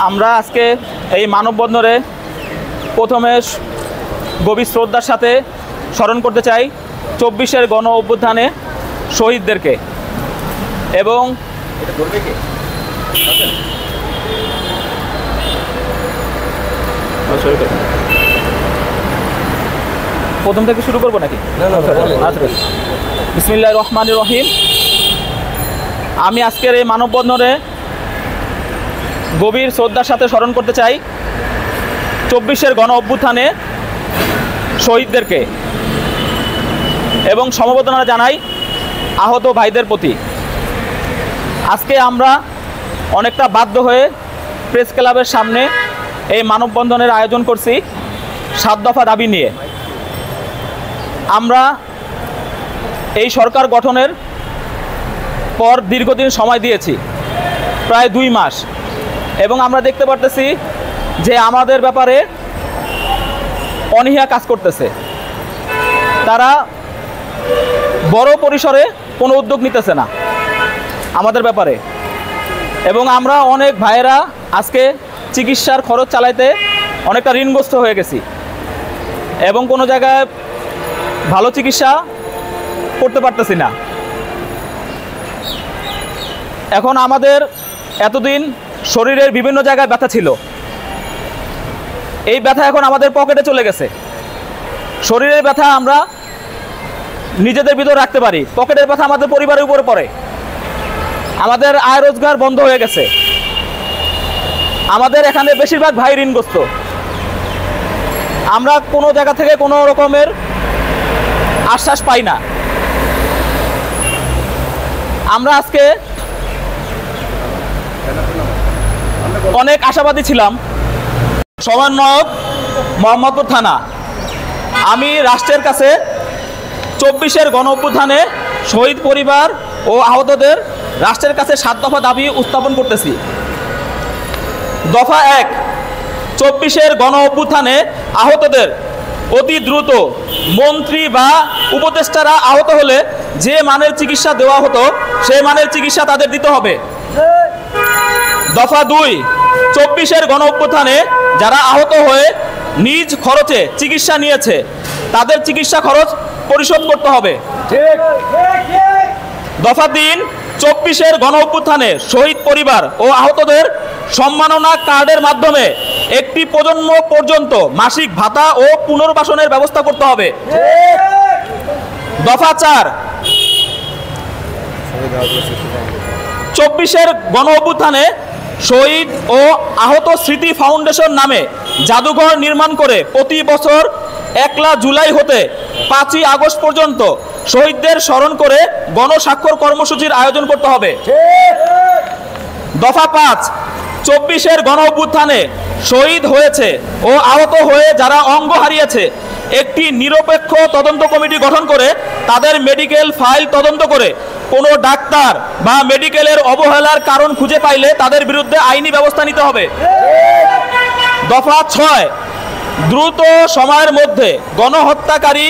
আমরা আজকে এই মানববন্ধনে প্রথমে গভীর শ্রদ্ধার সাথে স্মরণ করতে চাই 24-এর গণ অভ্যুত্থানে শহীদদেরকে এবং প্রথম থেকে শুরু করবো নাকি? বিসমিল্লাহির রহমানির রহিম। আমি আজকের এই মানববন্ধনে গভীর শ্রদ্ধার সাথে স্মরণ করতে চাই 24-এর গণ অভ্যুত্থানে শহীদদেরকে এবং সমবেদনা জানাই আহত ভাইদের প্রতি। আজকে আমরা অনেকটা বাধ্য হয়ে প্রেস ক্লাবের সামনে এই মানববন্ধনের আয়োজন করছি 7 দফা দাবি নিয়ে। আমরা এই সরকার গঠনের পর দীর্ঘদিন সময় দিয়েছি, প্রায় 2 মাস, এবং আমরা দেখতে পারতেছি যে আমাদের ব্যাপারে অনীহা কাজ করতেছে। তারা বড় পরিসরে কোনো উদ্যোগ নিতেছে না আমাদের ব্যাপারে, এবং আমরা অনেক ভাইয়েরা আজকে চিকিৎসার খরচ চালাইতে অনেকটা ঋণগ্রস্ত হয়ে গেছি এবং কোনো জায়গায় ভালো চিকিৎসা করতে পারতেছি না। এখন আমাদের এতদিন শরীরের বিভিন্ন জায়গায় ব্যথা ছিল, এই ব্যথা এখন আমাদের পকেটে চলে গেছে। শরীরের ব্যথা আমরা নিজেদের ভিতর রাখতে পারি, পকেটের ব্যথা আমাদের পরিবারের উপরে পড়ে। আমাদের আয় রোজগার বন্ধ হয়ে গেছে। আমাদের এখানে বেশিরভাগ ভাই ঋণগ্রস্ত। আমরা কোনো জায়গা থেকে কোনো রকমের আশ্বাস পাই না। আমরা আজকে অনেক আশাবাদী ছিলাম। সমন্বয়ক মোহাম্মদপুর থানা, আমি রাষ্ট্রের কাছে 24-এর গণ অভ্যুত্থানে শহীদ পরিবার ও আহতদের রাষ্ট্রের কাছে 7 দফা দাবি উত্থাপন করতেছি। দফা 1, 24-এর গণ অভ্যুত্থানে আহতদের অতি দ্রুত মন্ত্রী বা উপদেষ্টারা আহত হলে যে মানের চিকিৎসা দেওয়া হতো সেই মানের চিকিৎসা তাদের দিতে হবে। দফা 2, 24-এর গণ অভ্যুত্থানে যারা আহত হয়ে নিজ খরচে চিকিৎসা নিয়েছে তাদের চিকিৎসা খরচ পরিশোধ করতে হবে। দফা 3, 24-এর গণ অভ্যুত্থানে শহীদ পরিবার ও আহতদের সম্মাননা কার্ডের মাধ্যমে একটি প্রজন্ম পর্যন্ত মাসিক ভাতা ও পুনর্বাসনের ব্যবস্থা করতে হবে। দফা 4, 24-এর গণ অভ্যুত্থানে শহীদ ও আহত স্মৃতি ফাউন্ডেশন নামে জাদুঘর নির্মাণ করে প্রতি বছর 1 জুলাই হতে 5 আগস্ট পর্যন্ত শহীদদের স্মরণ করে গণস্বাক্ষর কর্মসূচির আয়োজন করতে হবে। দফা 5, 24-এর গণ অভ্যুত্থানে শহীদ হয়েছে ও আহত হয়ে যারা অঙ্গ হারিয়েছে একটি নিরপেক্ষ তদন্ত কমিটি গঠন করে তাদের মেডিকেল ফাইল তদন্ত করে কোনো ডাক্তার বা মেডিকেলের অবহেলার কারণ খুঁজে পাইলে তাদের বিরুদ্ধে আইনি ব্যবস্থা নিতে হবে। দফা 6, দ্রুত সময়ের মধ্যে গণহত্যাকারী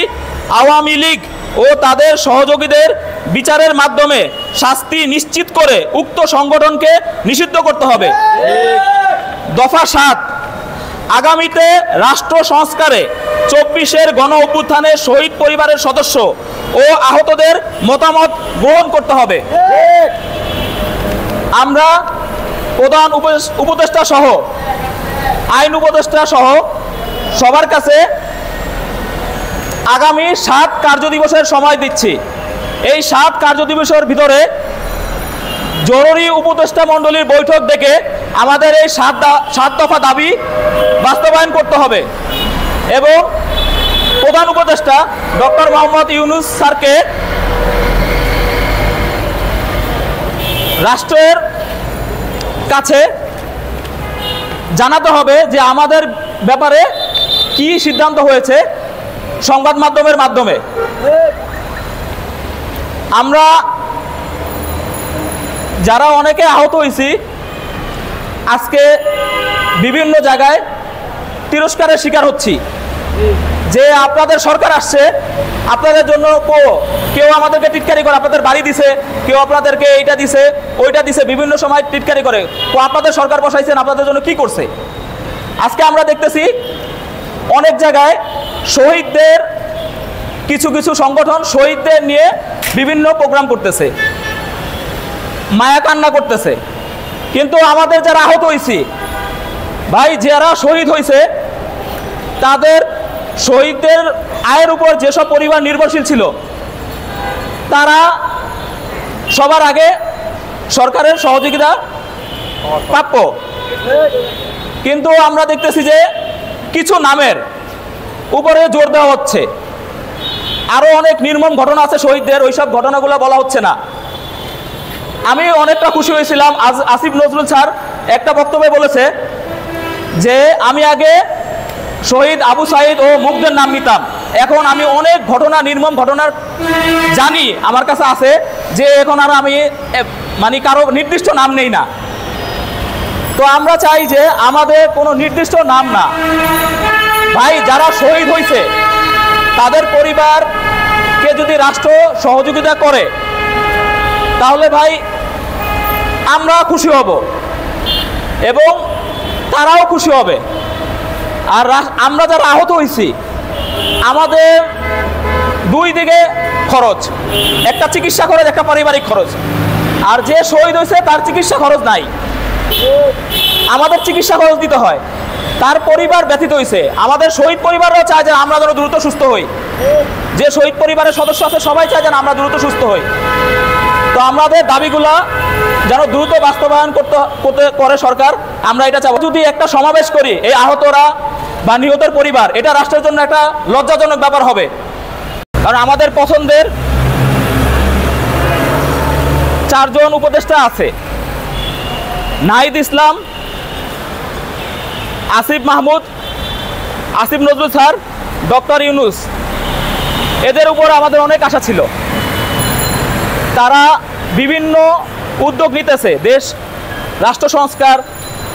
আওয়ামী লীগ ও তাদের সহযোগীদের বিচারের মাধ্যমে শাস্তি নিশ্চিত করে উক্ত সংগঠনকে নিষিদ্ধ করতে হবে। দফা 7, আগামীতে রাষ্ট্র সংস্কারে 24-এর গণ অভ্যুত্থানে শহীদ পরিবারের সদস্য ও আহতদের মতামত গ্রহণ করতে হবে। আমরা প্রধান উপদেষ্টা সহ আইন উপদেষ্টা সহ সবার কাছে আগামী 7 কার্যদিবসের সময় দিচ্ছি। এই 7 কার্যদিবসের ভিতরে জরুরি উপদেষ্টা মণ্ডলীর বৈঠক ডেকে আমাদের এই 7 দফা দাবি বাস্তবায়ন করতে হবে এবং প্রধান উপদেষ্টা ডক্টর মোহাম্মদ ইউনূস স্যারকে রাষ্ট্রের কাছে জানাতে হবে যে আমাদের ব্যাপারে কি সিদ্ধান্ত হয়েছে সংবাদ মাধ্যমের মাধ্যমে। আমরা যারা অনেকে আহত হয়েছি আজকে বিভিন্ন জায়গায় তিরস্কারের শিকার হচ্ছি যে আপনাদের সরকার আসছে, আপনাদের জন্য কেউ আমাদেরকে টিটকারি করে, আপনাদের বাড়ি দিছে, কেউ আপনাদেরকে এইটা দিছে ওইটা দিছে, বিভিন্ন সময় টিটকারি করে। তো আপনাদের সরকার বসাইছেন, আপনাদের জন্য কি করছে? আজকে আমরা দেখতেছি অনেক জায়গায় শহীদদের কিছু কিছু সংগঠন শহীদদের নিয়ে বিভিন্ন প্রোগ্রাম করতেছে, মায়া কান্না করতেছে। কিন্তু আমাদের যারা আহত হয়েছি ভাই, যারা শহীদ হয়েছে, তাদের শহীদদের আয়ের উপর যেসব পরিবার নির্ভরশীল ছিল, তারা সবার আগে সরকারের সহযোগিতা প্রাপ্য। কিন্তু আমরা দেখতেছি যে কিছু নামের উপরে জোর দেওয়া হচ্ছে। আরও অনেক নির্মম ঘটনা আছে শহীদদের, ওইসব ঘটনাগুলো বলা হচ্ছে না। আমি অনেকটা খুশি হয়েছিলাম, আসিফ নজরুল স্যার একটা বক্তব্যে বলেছে যে আমি আগে শহীদ আবু সাইদ ও মুগ্ধের নাম নিতাম, এখন আমি অনেক ঘটনা, নির্মম ঘটনার জানি, আমার কাছে আছে, যে এখন আর আমি মানে কারো নির্দিষ্ট নাম নেই না। তো আমরা চাই যে আমাদের কোনো নির্দিষ্ট নাম না ভাই, যারা শহীদ হয়েছে তাদের পরিবারকে যদি রাষ্ট্র সহযোগিতা করে তাহলে ভাই আমরা খুশি হব এবং তারাও খুশি হবে। আর আমরা যারা আহত হয়েছি, আমাদের দুই দিকে খরচ, একটা চিকিৎসা খরচ, একটা পারিবারিক খরচ। আর যে শহীদ হয়েছে তার চিকিৎসা খরচ নাই, আমাদের চিকিৎসা খরচ দিতে হয়। তার পরিবার ব্যথিত হয়েছে, আমাদের শহীদ পরিবারও চায় যে আমরা যেন দ্রুত সুস্থ হই। যে শহীদ পরিবারের সদস্য আছে সবাই চায় যেন আমরা দ্রুত সুস্থ হই। তো আমাদের দাবিগুলা যেন দ্রুত বাস্তবায়ন করে সরকার, আমরা এটা চাবো। যদি একটা সমাবেশ করি এই আহতরা বা নিহতের পরিবার, এটা রাষ্ট্রের জন্য একটা লজ্জাজনক ব্যাপার হবে। কারণ আমাদের পছন্দের 4 জন উপদেষ্টা আছে, নাহিদ ইসলাম, আসিফ মাহমুদ, আসিফ নজরুল স্যার, ডক্টর ইউনুস। এদের উপর আমাদের অনেক আশা ছিল। তারা বিভিন্ন উদ্যোগ নিতেছে, দেশ রাষ্ট্র সংস্কার,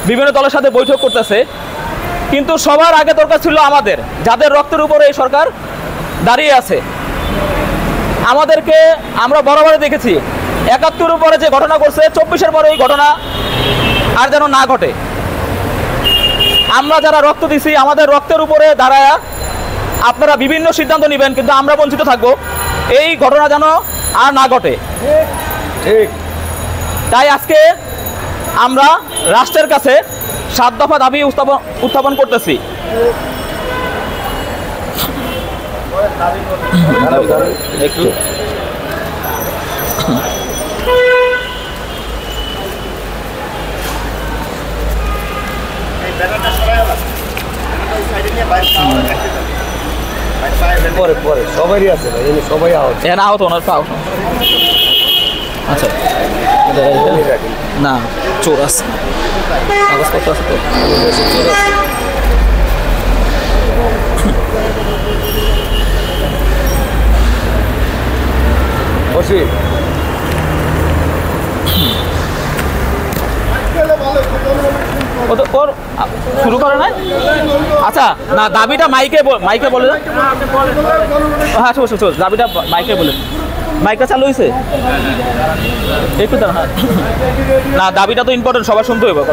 বিভিন্ন দলের সাথে বৈঠক করতেছে। কিন্তু সবার আগে দরকার ছিল আমাদের, যাদের রক্তের উপরে এই সরকার দাঁড়িয়ে আছে। আমাদেরকে আমরা বরাবরই দেখেছি ৭১ পরে যে ঘটনা করছে, ২৪-এর পরে এই ঘটনা আর যেন না ঘটে। আমরা যারা রক্ত দিছি, আমাদের রক্তের উপরে দাঁড়ায়া আপনারা বিভিন্ন সিদ্ধান্ত নেবেন, কিন্তু আমরা বঞ্চিত থাকবো। এই ঘটনা যেন আর না ঘটে। ঠিক তাই আজকে আমরা রাষ্ট্রের কাছে 7 দফা দাবি উত্থাপন করতেছি। একটু পরে পরে সবারই আছে ভাই, সবাই আহত ওনার পাও। আচ্ছা না, চোর আছে, কাগজপত্র আছে তো। বসি ওর শুরু করে না। আচ্ছা না, দাবিটা মাইকে বলে দেন। হ্যাঁ চল, দাবিটা মাইকে বলে। মাইকটা চালু হয়েছে একটু দাঁড়ান। হ্যাঁ না, দাবিটা তো ইম্পর্টেন্ট, সবার শুনতে হবে কথা।